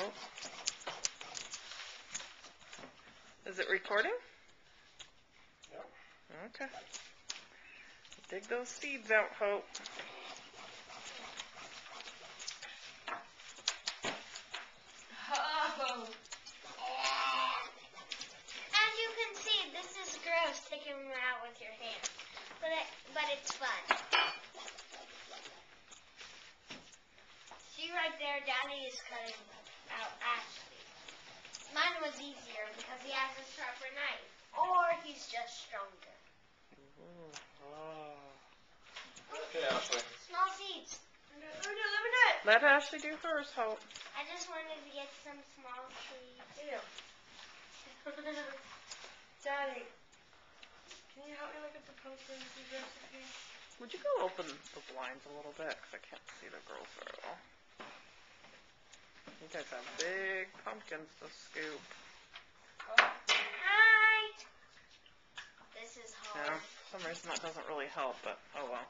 Oh. Is it recording? Yep. Okay. Dig those seeds out, Hope. Oh. As you can see, this is gross, taking them out with your hand. But it's fun. See right there, Daddy is cutting out Ashley. Mine was easier because he has a sharper knife. Or he's just stronger. Okay, Ashley. Small seeds. Let me do it. Let Ashley do hers, Hope. I just wanted to get some small seeds. Ew. Daddy, can you help me look at the pumpkin seed recipe? Would you go open the blinds a little bit? Because I can't see the girls very well. You guys have big pumpkins to scoop. Hi! This is Yeah, hard. for some reason that doesn't really help, but oh well.